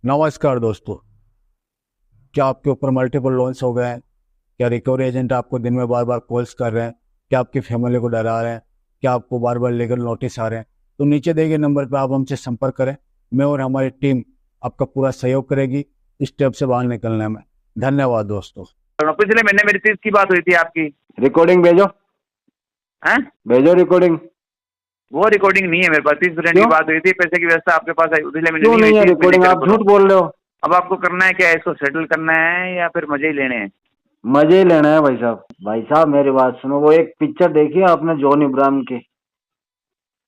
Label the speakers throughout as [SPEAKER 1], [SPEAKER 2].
[SPEAKER 1] नमस्कार दोस्तों। क्या आपके ऊपर मल्टीपल लोन्स हो गए हैं? क्या रिकवरी एजेंट आपको दिन में बार बार कॉल्स कर रहे हैं? क्या आपकी फैमिली को डरा रहे हैं? क्या आपको बार बार लीगल नोटिस आ रहे हैं? तो नीचे दिए गए नंबर पर आप हमसे संपर्क करें। मैं और हमारी टीम आपका पूरा सहयोग करेगी इस स्टेप से बाहर निकलने में। धन्यवाद दोस्तों।
[SPEAKER 2] पिछले महीने मेरी 30 की बात हुई थी आपकी।
[SPEAKER 3] रिकॉर्डिंग भेजो।
[SPEAKER 2] हैं?
[SPEAKER 3] भेजो रिकॉर्डिंग।
[SPEAKER 2] वो रिकॉर्डिंग नहीं है मेरे पास। 30% की
[SPEAKER 3] क्यों?
[SPEAKER 2] बात हुई थी, पैसे की व्यवस्था आपके पास आई, पिछले महीने
[SPEAKER 3] क्यों
[SPEAKER 2] नहीं हुई
[SPEAKER 3] नहीं है
[SPEAKER 2] थी, इसमें
[SPEAKER 3] रिकॉर्डिंग?
[SPEAKER 2] लिख
[SPEAKER 3] आप
[SPEAKER 2] रखो
[SPEAKER 3] झूठ
[SPEAKER 2] तो।
[SPEAKER 3] बोल रहे हो।
[SPEAKER 2] अब आपको करना है क्या है? इसको सेटल करना है या फिर मजे ही लेने हैं?
[SPEAKER 3] मजे ही लेना है भाई साहब। भाई साहब मेरी बात सुनो, वो एक पिक्चर देखी है आपने जॉन इब्राहिम की?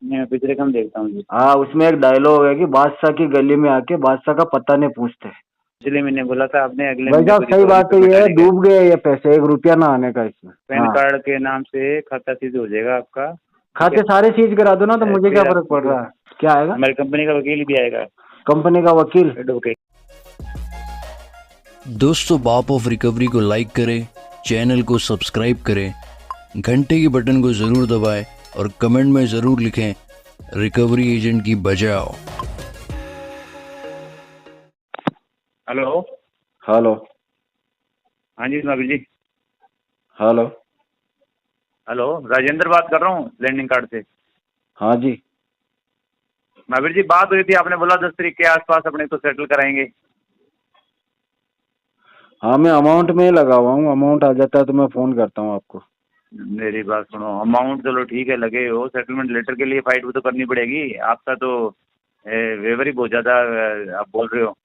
[SPEAKER 2] मैं पिछले कम देखता हूँ जी।
[SPEAKER 3] हाँ, उसमें एक डायलॉग है कि बादशाह की गली में आके बादशाह का पता नहीं पूछते।
[SPEAKER 2] पिछले महीने बोला था आपने, अगले
[SPEAKER 3] भाई
[SPEAKER 2] महीने
[SPEAKER 3] साहब
[SPEAKER 2] को
[SPEAKER 3] सही
[SPEAKER 2] रिकवरी
[SPEAKER 3] बात तो
[SPEAKER 2] पेमेंट
[SPEAKER 3] ये है,
[SPEAKER 2] आने का।
[SPEAKER 3] डूब गए ये पैसे, 1 रुपया ना आने का इसमें।
[SPEAKER 2] पैन
[SPEAKER 3] हाँ,
[SPEAKER 2] कार्ड के नाम से खाता सीज हो जाएगा आपका। ठीक
[SPEAKER 3] खाते
[SPEAKER 2] है।
[SPEAKER 3] सारे सीज करा दो ना, तो मुझे क्या
[SPEAKER 2] फिर
[SPEAKER 3] फर्क पड़ रहा है? क्या आएगा?
[SPEAKER 2] हमारी कंपनी का वकील भी आएगा,
[SPEAKER 3] कंपनी का वकील।
[SPEAKER 2] एडवोकेट।
[SPEAKER 4] दोस्तों, बाप ऑफ रिकवरी को लाइक करें, चैनल को सब्सक्राइब करें, घंटे के बटन को ज़रूर दबाएं और कमेंट में ज़रूर लिखें, रिकवरी एजेंट की बजाओ।
[SPEAKER 2] हेलो।
[SPEAKER 3] हेलो।
[SPEAKER 2] हाँ जी महावीर जी।
[SPEAKER 3] हेलो।
[SPEAKER 2] हेलो, राजेंद्र बात कर रहा हूँ लैंडिंग कार्ड से।
[SPEAKER 3] हाँ जी।
[SPEAKER 2] महावीर जी, बात हुई थी, आपने बोला 10 तारीख के आसपास अपने को सेटल कराएंगे।
[SPEAKER 3] हाँ, मैं अमाउंट में ही लगा हुआ हूँ। अमाउंट आ जाता है तो मैं फोन करता हूँ आपको।
[SPEAKER 2] मेरी बात सुनो, अमाउंट चलो ठीक है, लगे हो, सेटलमेंट लेटर के लिए फाइट भी तो करनी पड़ेगी। आपका तो वेवर ही बहुत ज़्यादा आप बोल रहे हो।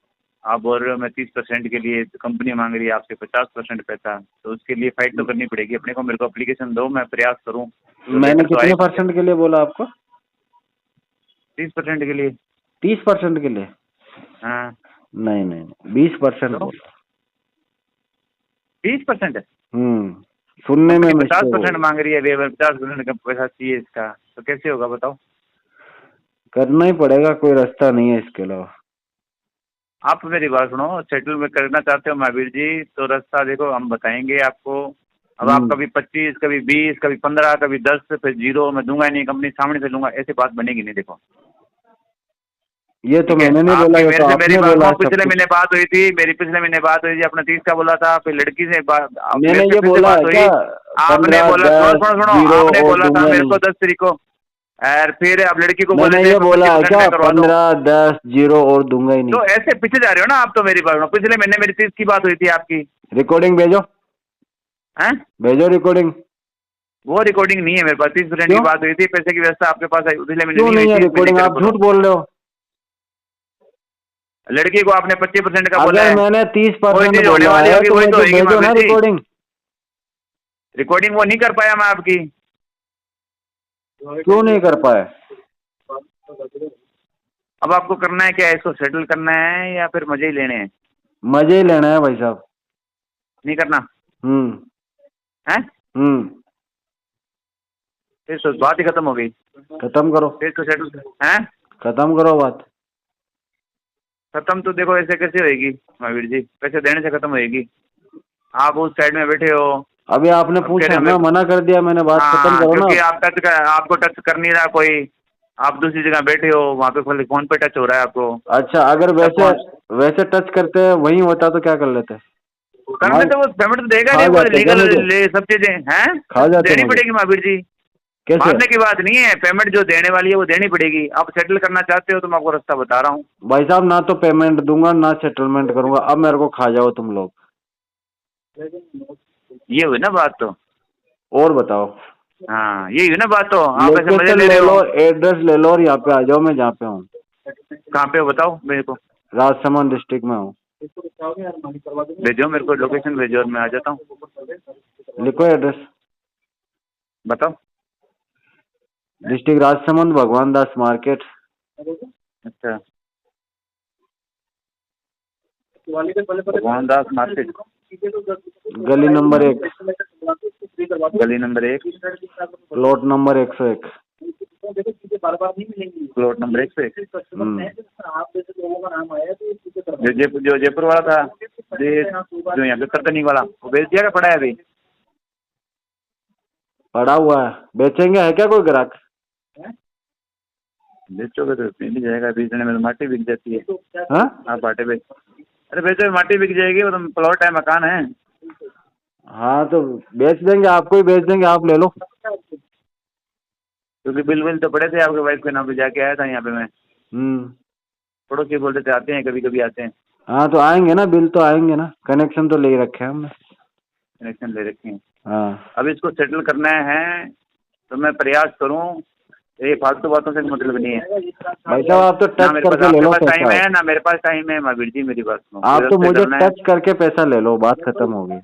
[SPEAKER 2] आप बोल रहे हो मैं 30% के लिए, तो कंपनी मांग रही है आपसे 50% पैसा, तो उसके लिए फाइट तो करनी पड़ेगी अपने को। मेरे को एप्लीकेशन दो, मैं प्रयास करूँ तो
[SPEAKER 3] मैंने
[SPEAKER 2] लेटर तो आए।
[SPEAKER 3] कितने परसेंट के लिए बोला आपको?
[SPEAKER 2] 30% के लिए।
[SPEAKER 3] 30% के लिए?
[SPEAKER 2] हाँ।
[SPEAKER 3] नहीं नहीं नहीं, 20%
[SPEAKER 2] तो
[SPEAKER 3] बोला।
[SPEAKER 2] 30% है?
[SPEAKER 3] सुनने में
[SPEAKER 2] कंपनी पचास
[SPEAKER 3] मिस्टेक
[SPEAKER 2] परसेंट
[SPEAKER 3] होगी।
[SPEAKER 2] मांग रही है, वेवर 50% का पैसा चाहिए इसका, तो कैसे होगा बताओ?
[SPEAKER 3] करना ही पड़ेगा, कोई रास्ता नहीं है इसके अलावा।
[SPEAKER 2] आप मेरी बात सुनो, सेटलमेंट करना चाहते हो महावीर जी, तो रास्ता देखो, हम बताएंगे आपको। अब आप
[SPEAKER 3] हम्म
[SPEAKER 2] कभी 25, कभी 20, कभी 15, कभी 10, फिर 0, मैं दूंगा ही नहीं, कंपनी सामने से लूंगा, ऐसी बात बनेगी नहीं। देखो,
[SPEAKER 3] ये तो
[SPEAKER 2] ठीक है,
[SPEAKER 3] मैंने नहीं बोला,
[SPEAKER 2] आपकी
[SPEAKER 3] ये
[SPEAKER 2] मेरे
[SPEAKER 3] तो
[SPEAKER 2] से मेरी
[SPEAKER 3] आपने
[SPEAKER 2] बात
[SPEAKER 3] बोला
[SPEAKER 2] सुनो।
[SPEAKER 3] है सब
[SPEAKER 2] पिछले
[SPEAKER 3] कुछ।
[SPEAKER 2] महीने बात हुई थी मेरी, पिछले महीने बात हुई थी, अपना 30 का बोला था, फिर लड़की से बात,
[SPEAKER 3] मैंने
[SPEAKER 2] मेरे से
[SPEAKER 3] ये
[SPEAKER 2] फिर से
[SPEAKER 3] बोला
[SPEAKER 2] बात
[SPEAKER 3] है
[SPEAKER 2] हुई।
[SPEAKER 3] क्या?
[SPEAKER 2] आपने
[SPEAKER 3] 15,
[SPEAKER 2] बोला, सुनो
[SPEAKER 3] 10,
[SPEAKER 2] सुनो सुनो,
[SPEAKER 3] 0
[SPEAKER 2] आपने
[SPEAKER 3] और
[SPEAKER 2] बोला था
[SPEAKER 3] दूंगा
[SPEAKER 2] मेरे को
[SPEAKER 3] नहीं।
[SPEAKER 2] 10 तारीख को, और फिर अब लड़की को बोले
[SPEAKER 3] मैंने
[SPEAKER 2] थे
[SPEAKER 3] ये
[SPEAKER 2] मैं
[SPEAKER 3] बोला है
[SPEAKER 2] 25%
[SPEAKER 3] क्या?
[SPEAKER 2] में करवा दूँ।
[SPEAKER 3] 15, 10, 0 और दूंगा ही नहीं।
[SPEAKER 2] तो ऐसे पीछे जा रहे हो ना आप तो मेरी बात सुनो। पिछले महीने मेरी 30 की बात हुई थी आपकी।
[SPEAKER 3] रिकॉर्डिंग भेजो।
[SPEAKER 2] हैं?
[SPEAKER 3] भेजो रिकॉर्डिंग।
[SPEAKER 2] वो रिकॉर्डिंग नहीं है मेरे पास। 30% की
[SPEAKER 3] क्यों?
[SPEAKER 2] बात हुई थी, पैसे की व्यवस्था आपके पास आई, पिछले महीने
[SPEAKER 3] क्यों
[SPEAKER 2] नहीं हुई
[SPEAKER 3] नहीं है
[SPEAKER 2] थी, इसमें
[SPEAKER 3] रिकॉर्डिंग?
[SPEAKER 2] लिख
[SPEAKER 3] आप
[SPEAKER 2] रखो
[SPEAKER 3] झूठ
[SPEAKER 2] तो।
[SPEAKER 3] बोल रहे हो।
[SPEAKER 2] लड़की को आपने 25% का बोला
[SPEAKER 3] अगर
[SPEAKER 2] है।
[SPEAKER 3] मैंने
[SPEAKER 2] कोई
[SPEAKER 3] 30%
[SPEAKER 2] चीज होने
[SPEAKER 3] बोला
[SPEAKER 2] वाली
[SPEAKER 3] है
[SPEAKER 2] होगी
[SPEAKER 3] तो
[SPEAKER 2] वही तो
[SPEAKER 3] मुझे
[SPEAKER 2] होगी
[SPEAKER 3] भेजो ना
[SPEAKER 2] महावीर जी।
[SPEAKER 3] रिकॉर्डिंग।
[SPEAKER 2] रिकॉर्डिंग वो नहीं कर पाया मैं आपकी।
[SPEAKER 3] क्यों नहीं कर पाए?
[SPEAKER 2] अब आपको करना है क्या है? इसको सेटल करना है या फिर मजे ही लेने हैं?
[SPEAKER 3] मजे ही लेना है भाई साहब।
[SPEAKER 2] नहीं करना
[SPEAKER 3] हम्म
[SPEAKER 2] है?
[SPEAKER 3] हम्म
[SPEAKER 2] फिर तो बात ही खत्म हो गई।
[SPEAKER 3] खत्म करो।
[SPEAKER 2] फिर तो सेटल है।
[SPEAKER 3] खत्म करो बात।
[SPEAKER 2] खत्म तो देखो ऐसे कैसे होएगी महावीर जी? पैसे देने से खत्म होएगी? आप उस साइड में बैठे हो।
[SPEAKER 3] अभी आपने
[SPEAKER 2] अब कह रहे
[SPEAKER 3] पूछा
[SPEAKER 2] हो
[SPEAKER 3] ना,
[SPEAKER 2] मेरे को।
[SPEAKER 3] मना कर दिया मैंने, बात खत्म
[SPEAKER 2] हाँ,
[SPEAKER 3] करो ना।
[SPEAKER 2] क्योंकि आप आपको टच कर नहीं रहा कोई। आप दूसरी जगह बैठे हो, वहाँ पे खाली फोन पे टच हो रहा है आपको।
[SPEAKER 3] अच्छा, अगर
[SPEAKER 2] तब
[SPEAKER 3] वैसे
[SPEAKER 2] फोन
[SPEAKER 3] वैसे टच करते वहीं होता तो क्या कर लेते?
[SPEAKER 2] करने
[SPEAKER 3] मार
[SPEAKER 2] तो वो पेमेंट तो देगा
[SPEAKER 3] खा
[SPEAKER 2] नहीं, वो
[SPEAKER 3] जाते क्या
[SPEAKER 2] लीगल
[SPEAKER 3] मुझे?
[SPEAKER 2] सब चीजें हैं।
[SPEAKER 3] खा जाते
[SPEAKER 2] देनी
[SPEAKER 3] मुझे?
[SPEAKER 2] पड़ेगी महावीर जी।
[SPEAKER 3] कैसे?
[SPEAKER 2] मारने की बात नहीं है, पेमेंट जो देने वाली है वो देनी पड़ेगी। आप सेटल करना चाहते हो तो मैं आपको रास्ता बता रहा हूँ।
[SPEAKER 3] भाई साहब, ना तो पेमेंट दूंगा ना सेटलमेंट करूंगा। अब मेरे को खा जाओ तुम लोग।
[SPEAKER 2] ये हुई ना बात तो।
[SPEAKER 3] और बताओ।
[SPEAKER 2] हाँ, ये हुई ना बात तो। आप ऐसे मजे
[SPEAKER 3] लोकेशन
[SPEAKER 2] ले
[SPEAKER 3] ले
[SPEAKER 2] रहे
[SPEAKER 3] लो,
[SPEAKER 2] हो।
[SPEAKER 3] एड्रेस ले लो और यहाँ पे आ जाओ, मैं जहाँ पे हूँ।
[SPEAKER 2] कहाँ पे हो बताओ मेरे को।
[SPEAKER 3] राजसमंद डिस्ट्रिक्ट में हूँ।
[SPEAKER 2] भेजो मेरे को लोकेशन, भेजो और मैं आ जाता हूँ।
[SPEAKER 3] लिखो एड्रेस।
[SPEAKER 2] बताओ।
[SPEAKER 3] डिस्ट्रिक्ट राजसमंद, भगवान दास मार्केट।
[SPEAKER 2] अच्छा, मोहनदास मार्केट,
[SPEAKER 3] गली नंबर 1,
[SPEAKER 2] गली number 1,
[SPEAKER 3] plot number 101।
[SPEAKER 2] Plot number 101। जो जयपुर वाला था, जो यहाँ पे करतनी वाला, वो बेच दिया क्या पड़ा है अभी?
[SPEAKER 3] पड़ा हुआ है, बेचेंगे? है क्या कोई ग्राहक?
[SPEAKER 2] बेचोगे तो मिल ही जाएगा, बेचने में तो माटी बिक जाती है।
[SPEAKER 3] हाँ
[SPEAKER 2] आप बाटे बेच, अरे बेचो माटी बिक जाएगी, वो तो प्लॉट है, मकान है।
[SPEAKER 3] हाँ तो बेच देंगे, आपको ही बेच देंगे, आप ले लो।
[SPEAKER 2] क्योंकि बिल विल तो पड़े थे आपके वाइफ के नाम पे, जाके आया था यहाँ पे मैं।
[SPEAKER 3] हम्म।
[SPEAKER 2] पड़ोसी बोल रहे थे आते हैं, कभी कभी आते हैं।
[SPEAKER 3] हाँ तो आएंगे ना, बिल तो आएंगे ना, कनेक्शन तो ले ही रखे हैं हमने।
[SPEAKER 2] कनेक्शन ले रखे हैं।
[SPEAKER 3] हाँ
[SPEAKER 2] अब इसको सेटल करना है तो मैं प्रयास करूं, ये फालतू बातों से मतलब नहीं है।
[SPEAKER 3] भाई साहब आप तो
[SPEAKER 2] ना
[SPEAKER 3] टच
[SPEAKER 2] मेरे पास
[SPEAKER 3] करके ले
[SPEAKER 2] आपके
[SPEAKER 3] लो
[SPEAKER 2] पास टाइम
[SPEAKER 3] पैसा।
[SPEAKER 2] है, ना मेरे पास टाइम है महावीर जी, मेरी बात सुनो।
[SPEAKER 3] आप तो
[SPEAKER 2] से
[SPEAKER 3] मुझे
[SPEAKER 2] करना है,
[SPEAKER 3] टच करके पैसा ले लो, बात खत्म हो गई।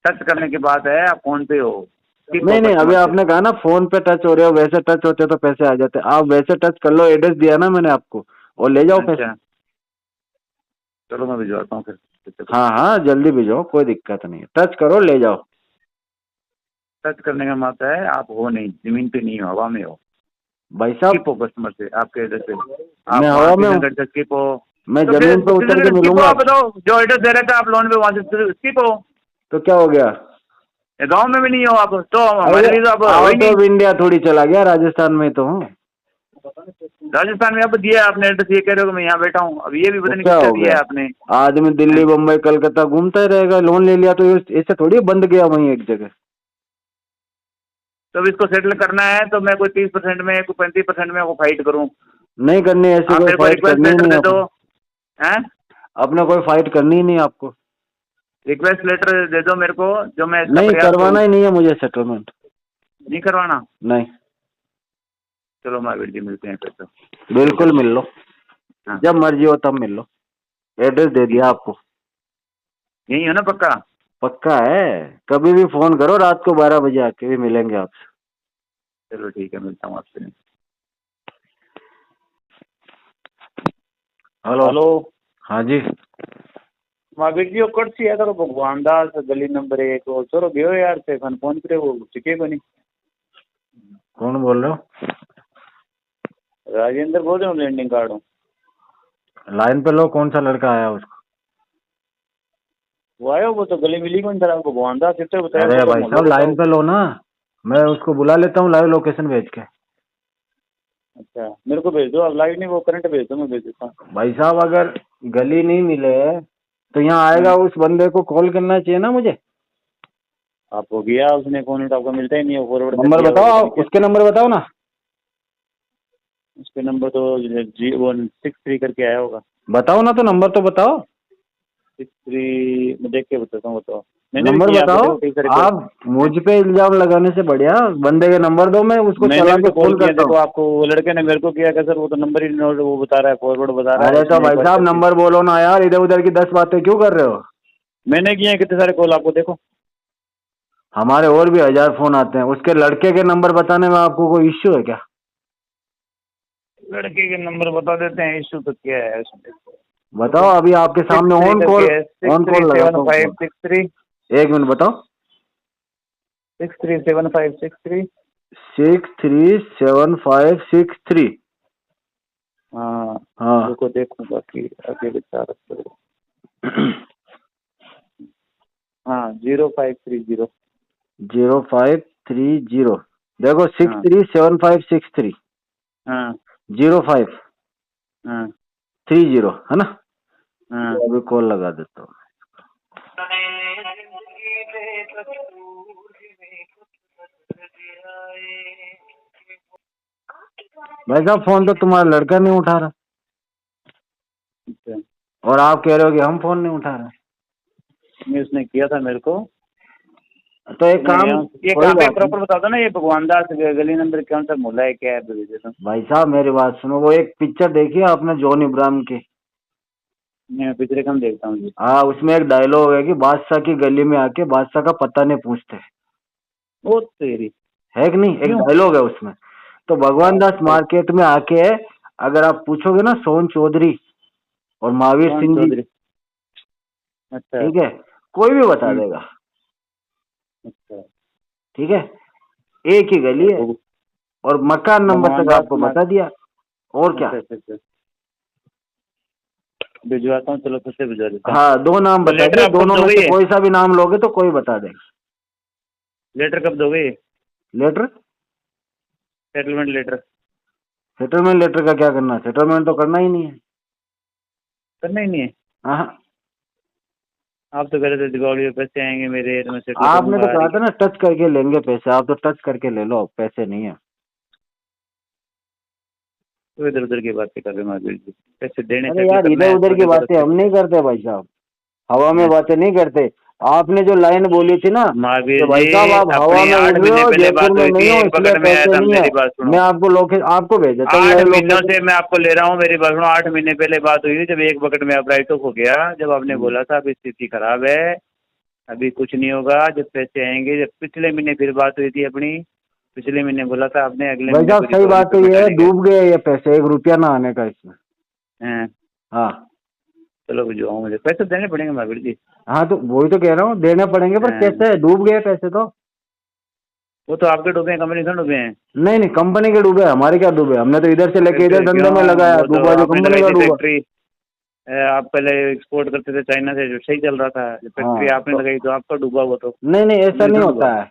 [SPEAKER 2] टच करने की बात है, आप फोन पे हो।
[SPEAKER 3] नहीं नहीं, अभी आपने कहा ना फोन पे टच हो रहे हो, वैसे टच होते तो पैसे आ जाते। आप वैसे टच कर लो, एड्रेस दिया ना मैंने आपको, और ले जाओ पैसे।
[SPEAKER 2] अच्छा चलो मैं भिजवाता हूँ फिर।
[SPEAKER 3] हाँ हाँ जल्दी भेजो, कोई दिक्कत नहीं है, टच करो ले जाओ।
[SPEAKER 2] टच करने का मतलब है आप हो नहीं, जमीन पे नहीं हो, हवा में हो।
[SPEAKER 3] भाई साहब
[SPEAKER 2] स्किप हो कस्टमर से, आपके एड्रेस से
[SPEAKER 3] मैं
[SPEAKER 2] आप
[SPEAKER 3] हवा में हूँ,
[SPEAKER 2] स्किप हो।
[SPEAKER 3] मैं
[SPEAKER 2] तो
[SPEAKER 3] जमीन पे उतर के
[SPEAKER 2] स्किप हो,
[SPEAKER 3] मिलूंगा।
[SPEAKER 2] आप बताओ जो एड्रेस दे रहे थे आप लोन पे, वहाँ से स्किप हो।
[SPEAKER 3] तो क्या हो गया?
[SPEAKER 2] गाँव में भी नहीं हो आप तो हमारे लिए तो आप हो ही
[SPEAKER 3] आउट
[SPEAKER 2] नहीं।
[SPEAKER 3] ऑफ इंडिया थोड़ी चला गया, राजस्थान में तो हूँ।
[SPEAKER 2] राजस्थान में अब दिया आपने एड्रेस, ये कह रहे हो कि मैं यहाँ बैठा हूँ। अब ये भी पता नहीं
[SPEAKER 3] क्या
[SPEAKER 2] किसका
[SPEAKER 3] हो
[SPEAKER 2] दिया
[SPEAKER 3] गया?
[SPEAKER 2] है आपने।
[SPEAKER 3] आदमी दिल्ली बम्बई कलकत्ता घूमता ही रहेगा, लोन ले लिया तो ऐसे थोड़ी बंद गया वहीं एक जगह।
[SPEAKER 2] तो अब इसको सेटल करना है तो मैं कोई 30% में, कोई 35% में वो फाइट करूँ।
[SPEAKER 3] नहीं करनी ऐसी,
[SPEAKER 2] आप
[SPEAKER 3] कोई
[SPEAKER 2] मेरे को
[SPEAKER 3] फाइट
[SPEAKER 2] रिक्वेस्ट
[SPEAKER 3] करनी ही
[SPEAKER 2] लेटर
[SPEAKER 3] नहीं
[SPEAKER 2] दे दो।
[SPEAKER 3] आपको।
[SPEAKER 2] हैं
[SPEAKER 3] अपने कोई फाइट करनी ही नहीं आपको।
[SPEAKER 2] रिक्वेस्ट लेटर दे दो मेरे को, जो मैं इसका
[SPEAKER 3] नहीं
[SPEAKER 2] प्रयास
[SPEAKER 3] करवाना
[SPEAKER 2] करूं।
[SPEAKER 3] ही नहीं है मुझे सेटलमेंट।
[SPEAKER 2] नहीं करवाना?
[SPEAKER 3] नहीं।
[SPEAKER 2] चलो महावीर जी मिलते हैं फिर तो।
[SPEAKER 3] बिल्कुल मिल लो,
[SPEAKER 2] हाँ
[SPEAKER 3] जब मर्जी हो तब मिल लो। एड्रेस दे दिया आपको।
[SPEAKER 2] यही है ना पक्का?
[SPEAKER 3] पक्का है, कभी भी फोन करो, रात को 12 बजे आके भी मिलेंगे आपसे।
[SPEAKER 2] चलो ठीक है, मिलता हूँ आपसे।
[SPEAKER 3] हेलो
[SPEAKER 2] हेलो
[SPEAKER 3] हाँ जी।
[SPEAKER 2] महावीर जी वो कर्सी है तो भगवान दास गली नंबर 1 वो चलो गयो यार से फोन करे, वो टिके को नहीं।
[SPEAKER 3] कौन बोल रहे हो?
[SPEAKER 2] राजेंद्र बोल रहे हो, लैंडिंग कार्ड हूँ।
[SPEAKER 3] लाइन पे लो, कौन सा लड़का आया उसको?
[SPEAKER 2] वो आयो, वो तो गली मिली कौन था भगवान दास, इतने बताया।
[SPEAKER 3] अरे भाई साहब लाइन पे लो ना, मैं उसको बुला लेता हूँ लाइव लोकेशन भेज के।
[SPEAKER 2] अच्छा मेरे को भेज दो, अब लाइव नहीं, वो करंट भेज दो, मैं भेज देता हूँ।
[SPEAKER 3] भाई साहब अगर गली नहीं मिले तो यहाँ आएगा, उस बंदे को कॉल करना चाहिए ना मुझे।
[SPEAKER 2] आप हो गया उसने फोन उठा, आपका मिलता ही नहीं है, फॉरवर्ड कर
[SPEAKER 3] नंबर
[SPEAKER 2] दिया
[SPEAKER 3] बताओ,
[SPEAKER 2] होगा,
[SPEAKER 3] उसके नंबर बताओ ना।
[SPEAKER 2] उसके नंबर तो 163 करके आया होगा।
[SPEAKER 3] बताओ ना, तो नंबर तो बताओ।
[SPEAKER 2] 63 मैं देख के बताता हूँ, बताओ। मैंने भी
[SPEAKER 3] नंबर
[SPEAKER 2] किया
[SPEAKER 3] बताओ।
[SPEAKER 2] आपको, कई सारे कॉल।
[SPEAKER 3] आप मुझ पे इल्जाम लगाने से बढ़िया बंदे का नंबर दो, मैं उसको
[SPEAKER 2] मैंने
[SPEAKER 3] चला
[SPEAKER 2] भी
[SPEAKER 3] के
[SPEAKER 2] तो कॉल
[SPEAKER 3] फोन
[SPEAKER 2] किया,
[SPEAKER 3] करता
[SPEAKER 2] देखो
[SPEAKER 3] हूँ।
[SPEAKER 2] आपको वो लड़के ने मेरे को किया कि सर वो तो नंबर ही नोट वो बता रहा है, फॉरवर्ड बता रहा है।
[SPEAKER 3] अरे तो
[SPEAKER 2] उसने
[SPEAKER 3] भाई
[SPEAKER 2] एक बार
[SPEAKER 3] साहब
[SPEAKER 2] करके-
[SPEAKER 3] नंबर बोलो ना यार, इधर उधर की 10 बातें क्यों कर रहे हो?
[SPEAKER 2] मैंने किए हैं कितने सारे कॉल, आपको देखो।
[SPEAKER 3] हमारे और भी 1000 फोन आते हैं, उसके लड़के के नंबर बताने में आपको कोई इश्यू है क्या?
[SPEAKER 2] लड़के के नंबर बता देते हैं, इशू तो क्या है उसमें।
[SPEAKER 3] बताओ, अभी आपके सामने ऑन कॉल लगाता हूँ।
[SPEAKER 2] 637563
[SPEAKER 3] एक मिनट बताओ।
[SPEAKER 2] 637563
[SPEAKER 3] 637563।
[SPEAKER 2] हाँ
[SPEAKER 3] हाँ
[SPEAKER 2] रुको देखूँ बाकी आगे विचार करो। हाँ 0530।
[SPEAKER 3] 0530 देखो 637563
[SPEAKER 2] हाँ
[SPEAKER 3] 0530
[SPEAKER 2] हाँ
[SPEAKER 3] है ना?
[SPEAKER 2] हाँ
[SPEAKER 3] तो अभी कॉल लगा देता हूँ। भाई साहब फोन तो तुम्हारा लड़का नहीं उठा रहा,
[SPEAKER 2] अच्छा।
[SPEAKER 3] और आप कह रहे हो कि हम फोन नहीं उठा रहे।
[SPEAKER 2] नहीं उसने किया था मेरे को।
[SPEAKER 3] तो एक काम,
[SPEAKER 2] ये
[SPEAKER 3] कोई
[SPEAKER 2] कहाँ पे
[SPEAKER 3] बात
[SPEAKER 2] प्रॉपर बता दो ना, ये भगवान दास गली नंबर कौन सा मोहल्ला है, क्या है? भेज देता हूँ।
[SPEAKER 3] भाई साहब मेरी बात सुनो, वो एक पिक्चर देखी है आपने जॉन इब्राहिम की?
[SPEAKER 2] मैं पिछले कम देखता हूँ जी।
[SPEAKER 3] हाँ, उसमें एक डायलॉग है कि बादशाह की गली में आके बादशाह का पता नहीं पूछते,
[SPEAKER 2] ओ तेरी।
[SPEAKER 3] है कि नहीं? एक
[SPEAKER 2] क्यों?
[SPEAKER 3] डायलॉग है उसमें। तो भगवान दास मार्केट में आके अगर आप पूछोगे ना सोन चौधरी और महावीर
[SPEAKER 2] कौन
[SPEAKER 3] सिंह जी,
[SPEAKER 2] चौधरी? अच्छा
[SPEAKER 3] ठीक है, कोई भी बता देगा।
[SPEAKER 2] अच्छा।
[SPEAKER 3] ठीक है, एक ही गली है और मकान नंबर
[SPEAKER 2] भगवान
[SPEAKER 3] तक
[SPEAKER 2] दास
[SPEAKER 3] आपको बता दिया, और क्या?
[SPEAKER 2] अच्छा अच्छा। भिजवाता हूँ, चलो फिर से भिजवा देता हूँ।
[SPEAKER 3] हाँ, 2 नाम
[SPEAKER 2] तो
[SPEAKER 3] बता
[SPEAKER 2] लेटर
[SPEAKER 3] दिए,
[SPEAKER 2] आप कब
[SPEAKER 3] दोनों में
[SPEAKER 2] दोगे
[SPEAKER 3] से
[SPEAKER 2] ये?
[SPEAKER 3] कोई सा भी नाम लोगे तो कोई बता देगा।
[SPEAKER 2] लेटर कब दोगे?
[SPEAKER 3] Letter
[SPEAKER 2] settlement letter.
[SPEAKER 3] Settlement letter का क्या करना? सेटलमेंट तो करना ही नहीं है।
[SPEAKER 2] करना ही नहीं है।
[SPEAKER 3] हाँ,
[SPEAKER 2] आप तो कह रहे थे दिवाली में पैसे आएंगे मेरे, तो मैं सेटल
[SPEAKER 3] आपने तो
[SPEAKER 2] करूंगा।
[SPEAKER 3] कहा था ना टच करके लेंगे पैसे, आप तो टच करके ले लो, पैसे नहीं है।
[SPEAKER 2] तो इधर उधर की बातें कर रहे महावीर जी, पैसे देने
[SPEAKER 3] अरे
[SPEAKER 2] सेटल
[SPEAKER 3] यार,
[SPEAKER 2] करना
[SPEAKER 3] इधर
[SPEAKER 2] है
[SPEAKER 3] उधर
[SPEAKER 2] तो
[SPEAKER 3] की
[SPEAKER 2] देखो
[SPEAKER 3] बातें हम नहीं करते भाई साहब, हवा में बातें नहीं करते। आपने जो लाइन बोली थी ना
[SPEAKER 2] महावीर
[SPEAKER 3] कि भाई
[SPEAKER 2] जी,
[SPEAKER 3] साहब आप हवा
[SPEAKER 2] अपनी
[SPEAKER 3] में
[SPEAKER 2] 8
[SPEAKER 3] उड़ रहे
[SPEAKER 2] महीने
[SPEAKER 3] हो,
[SPEAKER 2] पहले
[SPEAKER 3] जयपुर
[SPEAKER 2] बात
[SPEAKER 3] में
[SPEAKER 2] हुई थी,
[SPEAKER 3] नहीं हो
[SPEAKER 2] एक
[SPEAKER 3] इसलिए
[SPEAKER 2] पकड़ में आया
[SPEAKER 3] पैसे
[SPEAKER 2] था।
[SPEAKER 3] नहीं है।
[SPEAKER 2] मेरी बात सुनो,
[SPEAKER 3] मैं आपको आपको भेज देता हूँ
[SPEAKER 2] 8
[SPEAKER 3] लाइव
[SPEAKER 2] महीनों
[SPEAKER 3] लोकेशन।
[SPEAKER 2] से मैं आपको ले रहा हूँ, मेरी बात सुनो। 8 महीने पहले बात हुई थी, जब एक बकेट में आप राइट ऑफ हो गया, जब आपने बोला था अभी स्थिति खराब है, अभी कुछ नहीं होगा, जब पैसे आएंगे। जब पिछले महीने फिर बात हुई थी अपनी, पिछले महीने बोला था आपने अगले
[SPEAKER 3] भाई
[SPEAKER 2] महीने
[SPEAKER 3] साहब
[SPEAKER 2] पूरी
[SPEAKER 3] सही बात तो
[SPEAKER 2] पेमेंट
[SPEAKER 3] ये है,
[SPEAKER 2] आने के।
[SPEAKER 3] डूब गए ये पैसे, 1 रुपया ना आने का इसमें।
[SPEAKER 2] हैं,
[SPEAKER 3] हाँ
[SPEAKER 2] चलो भिजवाओ, मुझे पैसे देने पड़ेंगे महावीर जी।
[SPEAKER 3] हाँ, तो वही तो कह रहा हूँ, देने पड़ेंगे, पर
[SPEAKER 2] हैं,
[SPEAKER 3] कैसे डूब गए पैसे तो?
[SPEAKER 2] वो तो आपके डूबे हैं, कंपनी से डूबे हैं।
[SPEAKER 3] नहीं नहीं, कंपनी के डूबे, हमारे क्या डूबे? हमने तो इधर से लेके इधर
[SPEAKER 2] फिर
[SPEAKER 3] धंधे
[SPEAKER 2] क्यों?
[SPEAKER 3] में लगाया,
[SPEAKER 2] वो तो
[SPEAKER 3] डूबा जो
[SPEAKER 2] आपने
[SPEAKER 3] कंपनी
[SPEAKER 2] लगाई
[SPEAKER 3] का
[SPEAKER 2] थी
[SPEAKER 3] डूबा।
[SPEAKER 2] फैक्ट्री, आप पहले एक्सपोर्ट करते थे चाइना से, जो सही चल रहा था, जो फैक्ट्री
[SPEAKER 3] हाँ
[SPEAKER 2] आपने
[SPEAKER 3] तो
[SPEAKER 2] लगाई तो आपका डूबा। वो तो
[SPEAKER 3] नहीं नहीं, ऐसा
[SPEAKER 2] कंपनी
[SPEAKER 3] नहीं
[SPEAKER 2] थोड़ा डूबा।
[SPEAKER 3] होता है,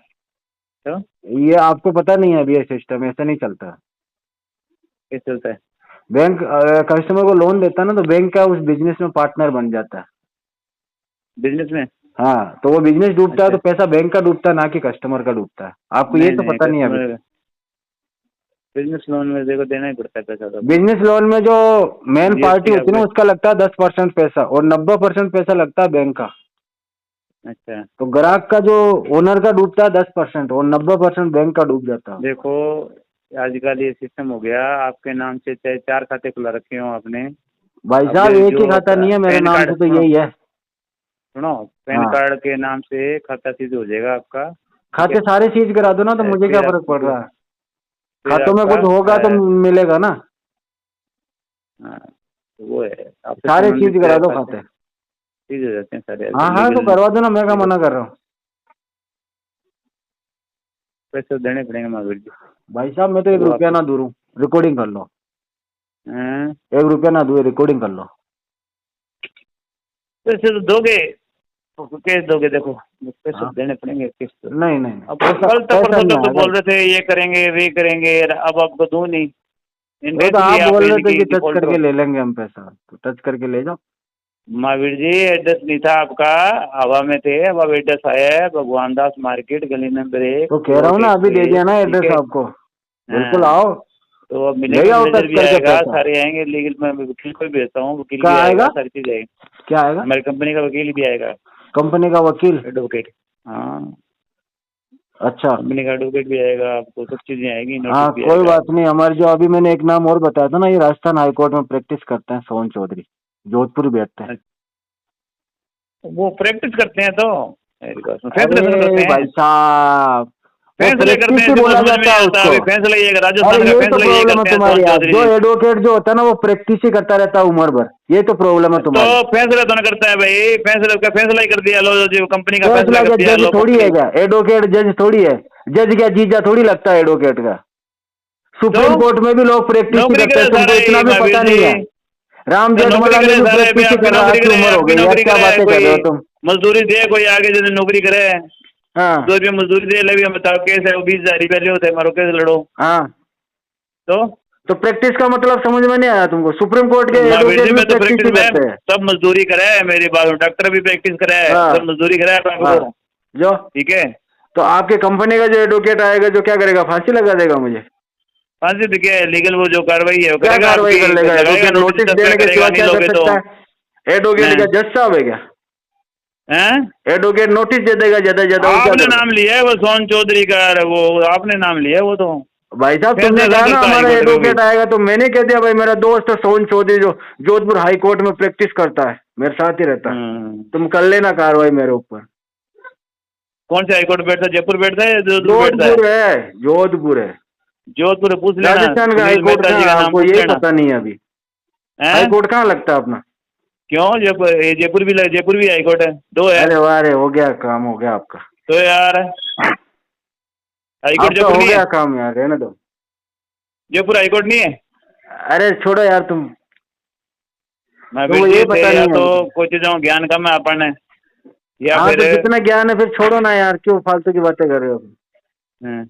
[SPEAKER 2] क्यों?
[SPEAKER 3] ये आपको पता नहीं है अभी, ये सिस्टम ऐसा नहीं चलता।
[SPEAKER 2] कैसे चलता है?
[SPEAKER 3] बैंक कस्टमर को लोन देता है ना, तो बैंक का उस बिजनेस में पार्टनर बन जाता है।
[SPEAKER 2] बिजनेस में?
[SPEAKER 3] हाँ, तो वो बिजनेस डूबता है
[SPEAKER 2] अच्छा,
[SPEAKER 3] तो पैसा बैंक का डूबता है, ना कि कस्टमर का डूबता है। आपको ये
[SPEAKER 2] नहीं
[SPEAKER 3] तो
[SPEAKER 2] नहीं,
[SPEAKER 3] पता नहीं है अभी
[SPEAKER 2] कस्टमर
[SPEAKER 3] तक।
[SPEAKER 2] बिजनेस लोन में देखो देना ही पड़ता है पैसा तो।
[SPEAKER 3] बिजनेस लोन में जो मेन पार्टी
[SPEAKER 2] जीएसटी
[SPEAKER 3] होती है ना,
[SPEAKER 2] आपके।
[SPEAKER 3] उसका लगता है 10% पैसा, और 90% पैसा लगता है बैंक का।
[SPEAKER 2] अच्छा,
[SPEAKER 3] तो ग्राहक का जो ओनर का डूबता है 10%, और 90% बैंक का डूब जाता है।
[SPEAKER 2] देखो आजकल ये सिस्टम हो गया, आपके नाम से चाहे 4 खाते खुला रखे हो आपने।
[SPEAKER 3] भाई
[SPEAKER 2] अब
[SPEAKER 3] साहब एक
[SPEAKER 2] जो
[SPEAKER 3] ही खाता नहीं है मेरे
[SPEAKER 2] पैन
[SPEAKER 3] नाम
[SPEAKER 2] कार्ड,
[SPEAKER 3] से, तो
[SPEAKER 2] सुनो
[SPEAKER 3] यही है।
[SPEAKER 2] सुनो, पैन
[SPEAKER 3] हाँ,
[SPEAKER 2] कार्ड के नाम से खाता सीज हो जाएगा आपका। ठीक
[SPEAKER 3] खाते
[SPEAKER 2] है।
[SPEAKER 3] सारे सीज करा दो ना, तो मुझे क्या
[SPEAKER 2] फिर
[SPEAKER 3] फर्क पड़ रहा है?
[SPEAKER 2] फिर
[SPEAKER 3] खातों में
[SPEAKER 2] आपका
[SPEAKER 3] कुछ होगा तो मिलेगा ना।
[SPEAKER 2] हाँ, तो वो है आपसे
[SPEAKER 3] सारे चीज
[SPEAKER 2] संबंधित
[SPEAKER 3] करा दो
[SPEAKER 2] खाते
[SPEAKER 3] खाते।
[SPEAKER 2] सीज हो जाते हैं सारे।
[SPEAKER 3] हाँ हाँ, तो
[SPEAKER 2] लीगल
[SPEAKER 3] करवा दो ना, मैं क्या मना कर रहा हूँ?
[SPEAKER 2] पैसे देने पड़ेंगे महावीर जी।
[SPEAKER 3] भाई साहब मैं तो 1 रुपया ना दूं, रिकॉर्डिंग कर लो।
[SPEAKER 2] हैं?
[SPEAKER 3] 1 रुपया ना दूं, रिकॉर्डिंग कर लो।
[SPEAKER 2] पैसे तो दोगे तो कैसे दोगे? देखो पैसे
[SPEAKER 3] हाँ,
[SPEAKER 2] देने पड़ेंगे किस्त।
[SPEAKER 3] नहीं नहीं नहीं,
[SPEAKER 2] अब
[SPEAKER 3] पैसा
[SPEAKER 2] कल तक
[SPEAKER 3] पैसा
[SPEAKER 2] परसों
[SPEAKER 3] नहीं
[SPEAKER 2] तक तो
[SPEAKER 3] आएगा।
[SPEAKER 2] बोल रहे थे ये करेंगे वे करेंगे, अब आपको दूं नहीं।
[SPEAKER 3] वो तो
[SPEAKER 2] इसलिए
[SPEAKER 3] आप
[SPEAKER 2] आप
[SPEAKER 3] बोल रहे थे
[SPEAKER 2] इनकी
[SPEAKER 3] कि टच
[SPEAKER 2] डिफॉल्टर
[SPEAKER 3] करके
[SPEAKER 2] हो।
[SPEAKER 3] ले लेंगे हम पैसा, तो टच करके ले जाओ।
[SPEAKER 2] महावीर जी एड्रेस नहीं था आपका, हवा में थे। अब एड्रेस आया है, भगवान दास मार्केट, गली नंबर 1,
[SPEAKER 3] तो कह रहा हूँ
[SPEAKER 2] प्लॉट
[SPEAKER 3] ना, अभी दे दिया ना
[SPEAKER 2] 106। ठीक
[SPEAKER 3] एड्रेस
[SPEAKER 2] है।
[SPEAKER 3] आपको, बिल्कुल
[SPEAKER 2] हाँ,
[SPEAKER 3] आओ,
[SPEAKER 2] तो अब
[SPEAKER 3] ले
[SPEAKER 2] मिलेंगे,
[SPEAKER 3] जाओ
[SPEAKER 2] मैनेजर
[SPEAKER 3] टच
[SPEAKER 2] भी
[SPEAKER 3] करके
[SPEAKER 2] आएगा,
[SPEAKER 3] पैसा।
[SPEAKER 2] सारे आएंगे। लीगल मैं वकील को भी भेजता हूँ, वकील
[SPEAKER 3] क्या
[SPEAKER 2] भी आएगा,
[SPEAKER 3] आएगा?
[SPEAKER 2] सारी चीज आएगी।
[SPEAKER 3] क्या आएगा?
[SPEAKER 2] हमारी कंपनी का वकील भी आएगा,
[SPEAKER 3] कंपनी का वकील?
[SPEAKER 2] एडवोकेट। हाँ,
[SPEAKER 3] अच्छा,
[SPEAKER 2] कंपनी का एडवोकेट भी आएगा, आपको सब चीजें आएगी, नोटिस
[SPEAKER 3] हाँ
[SPEAKER 2] भी
[SPEAKER 3] कोई
[SPEAKER 2] आएगा।
[SPEAKER 3] बात नहीं। हमारे जो अभी मैंने एक नाम और बताया था ना, ये राजस्थान हाईकोर्ट में प्रैक्टिस करते हैं, सोहन चौधरी, जोधपुर बैठते हैं।
[SPEAKER 2] वो प्रैक्टिस करते हैं तो मेरी बात सुनो, फैसले थोड़ा
[SPEAKER 3] अरे
[SPEAKER 2] करते हैं।
[SPEAKER 3] भाई साहब, वो
[SPEAKER 2] फैसले करते
[SPEAKER 3] प्रैक्टिस
[SPEAKER 2] हैं,
[SPEAKER 3] ही
[SPEAKER 2] देखो
[SPEAKER 3] बोला
[SPEAKER 2] समझ में
[SPEAKER 3] जाता
[SPEAKER 2] नहीं
[SPEAKER 3] है
[SPEAKER 2] आता।
[SPEAKER 3] उसको।
[SPEAKER 2] अभी फैसला ये
[SPEAKER 3] अरे
[SPEAKER 2] राजस्थान का
[SPEAKER 3] यही तो
[SPEAKER 2] फैसला ये
[SPEAKER 3] प्रॉब्लम है
[SPEAKER 2] करते हैं
[SPEAKER 3] तुम्हारी
[SPEAKER 2] सोहन
[SPEAKER 3] यार,
[SPEAKER 2] चौधरी
[SPEAKER 3] जो
[SPEAKER 2] जी।
[SPEAKER 3] एडवोकेट जो होता है ना, वो प्रैक्टिस ही करता रहता है उम्र भर, ये तो प्रॉब्लम है
[SPEAKER 2] तो
[SPEAKER 3] तुम्हारी।
[SPEAKER 2] फैसला तो ना करता है भाई, फैसला का फैसला ही कर दिया लो, जो कंपनी का
[SPEAKER 3] फैसला
[SPEAKER 2] फैसला कर
[SPEAKER 3] क्या
[SPEAKER 2] दिया
[SPEAKER 3] जज
[SPEAKER 2] लो
[SPEAKER 3] थोड़ी है?
[SPEAKER 2] कंपनी।
[SPEAKER 3] क्या एडवोकेट जज थोड़ी है? जज क्या जीजा थोड़ी लगता है एडवोकेट का?
[SPEAKER 2] तो
[SPEAKER 3] सुप्रीम कोर्ट में भी लोग प्रैक्टिस ही
[SPEAKER 2] नौकरी
[SPEAKER 3] करते
[SPEAKER 2] करे
[SPEAKER 3] हैं, तुमको
[SPEAKER 2] सारे
[SPEAKER 3] इतना भी
[SPEAKER 2] महावीर
[SPEAKER 3] पता
[SPEAKER 2] जी,
[SPEAKER 3] नहीं है। राम
[SPEAKER 2] तो नौकरी
[SPEAKER 3] जेठमलानी
[SPEAKER 2] करे
[SPEAKER 3] भी
[SPEAKER 2] सारे भी।
[SPEAKER 3] प्रैक्टिस ही
[SPEAKER 2] आपकी
[SPEAKER 3] कर रहा है,
[SPEAKER 2] नौकरी
[SPEAKER 3] आपकी
[SPEAKER 2] करे,
[SPEAKER 3] उम्र हो
[SPEAKER 2] आपकी
[SPEAKER 3] गई यार,
[SPEAKER 2] नौकरी
[SPEAKER 3] क्या
[SPEAKER 2] करे,
[SPEAKER 3] बातें कर
[SPEAKER 2] कोई
[SPEAKER 3] रहे हो तुम?
[SPEAKER 2] मजदूरी दे, कोई आगे जैसे नौकरी करे,
[SPEAKER 3] हाँ
[SPEAKER 2] 2 रुपये मजदूरी दे, ले भी हम बताओ केस है, वो 20,000 रुपये ले होते, मारो केस लड़ो।
[SPEAKER 3] हाँ,
[SPEAKER 2] तो
[SPEAKER 3] तो प्रैक्टिस का मतलब समझ में नहीं आया तुमको? सुप्रीम कोर्ट के
[SPEAKER 2] महावीर
[SPEAKER 3] एडवोकेट
[SPEAKER 2] जी
[SPEAKER 3] भी
[SPEAKER 2] मैं तो
[SPEAKER 3] प्रैक्टिस
[SPEAKER 2] प्रैक्टिस
[SPEAKER 3] ही
[SPEAKER 2] में
[SPEAKER 3] करते हैं।
[SPEAKER 2] सब मजदूरी करे, मेरी बात, डॉक्टर भी प्रैक्टिस करे,
[SPEAKER 3] हाँ
[SPEAKER 2] सब मजदूरी करे
[SPEAKER 3] हाँ,
[SPEAKER 2] आपको।
[SPEAKER 3] जो
[SPEAKER 2] ठीक है।
[SPEAKER 3] तो आपके कंपनी का जो एडवोकेट आएगा, जो क्या करेगा? फांसी लगा देगा मुझे?
[SPEAKER 2] फांसी भी क्या है, लीगल वो जो कार्रवाई है वो
[SPEAKER 3] क्या
[SPEAKER 2] करेगा
[SPEAKER 3] कार्रवाई
[SPEAKER 2] आपकी,
[SPEAKER 3] कर लेगा
[SPEAKER 2] लगाएगा
[SPEAKER 3] एडवोकेट?
[SPEAKER 2] नोटिस,
[SPEAKER 3] नोटिस
[SPEAKER 2] क्या
[SPEAKER 3] देने के
[SPEAKER 2] करेगा
[SPEAKER 3] सिवा
[SPEAKER 2] नहीं
[SPEAKER 3] क्या कर
[SPEAKER 2] लोगे तो।
[SPEAKER 3] सकता है? एडवोकेट
[SPEAKER 2] हैं?
[SPEAKER 3] क्या जज साहब है क्या? एडवोकेट नोटिस दे देगा ज्यादा ज्यादा, वो क्या
[SPEAKER 2] आपने
[SPEAKER 3] करेगा?
[SPEAKER 2] नाम लिया है वो सोहन चौधरी का, वो आपने नाम लिया है वो तो।
[SPEAKER 3] भाई साहब तुमने
[SPEAKER 2] फैसला
[SPEAKER 3] कहा
[SPEAKER 2] कौन
[SPEAKER 3] ना
[SPEAKER 2] करता है
[SPEAKER 3] हमारा
[SPEAKER 2] हाईकोर्ट में भी?
[SPEAKER 3] एडवोकेट आएगा, तो मैंने कह दिया भाई मेरा दोस्त है सोहन चौधरी, जो जोधपुर हाई कोर्ट में प्रैक्टिस करता है, मेरे साथ ही रहता है। तुम कर लेना कार्रवाई मेरे ऊपर।
[SPEAKER 2] कौन से हाईकोर्ट बैठता है? जयपुर बैठता है, जोधपुर बैठता है?
[SPEAKER 3] जोधपुर है, जोधपुर है,
[SPEAKER 2] जोधपुर पूछ लेना,
[SPEAKER 3] राजस्थान का हाई
[SPEAKER 2] सुनील
[SPEAKER 3] कोर्ट
[SPEAKER 2] मेहता जी
[SPEAKER 3] कहाँ?
[SPEAKER 2] का नाम
[SPEAKER 3] आपको
[SPEAKER 2] पूछ
[SPEAKER 3] यही
[SPEAKER 2] लेना।
[SPEAKER 3] पता नहीं है अभी? हाई
[SPEAKER 2] हैं?
[SPEAKER 3] कोर्ट कहाँ लगता है अपना?
[SPEAKER 2] क्यों? जयपुर भी हाईकोर्ट है, 2 है।
[SPEAKER 3] अरे वाह रे, हो गया काम, हो गया आपका।
[SPEAKER 2] तो यार हाईकोर्ट
[SPEAKER 3] आपका
[SPEAKER 2] जयपुर
[SPEAKER 3] हो
[SPEAKER 2] नहीं
[SPEAKER 3] गया
[SPEAKER 2] है?
[SPEAKER 3] काम यार, रहने दो।
[SPEAKER 2] जयपुर हाईकोर्ट नहीं है?
[SPEAKER 3] अरे छोड़ो यार तुम,
[SPEAKER 2] मैं
[SPEAKER 3] तो वो ये पता
[SPEAKER 2] या
[SPEAKER 3] नहीं
[SPEAKER 2] तो
[SPEAKER 3] है।
[SPEAKER 2] कोई चीजों में ज्ञान कम है अपन है, या
[SPEAKER 3] हाँ
[SPEAKER 2] फिर
[SPEAKER 3] तो जितना ज्ञान है फिर छोड़ो ना यार, क्यों फालतू की बातें कर रहे हो?
[SPEAKER 2] हैं।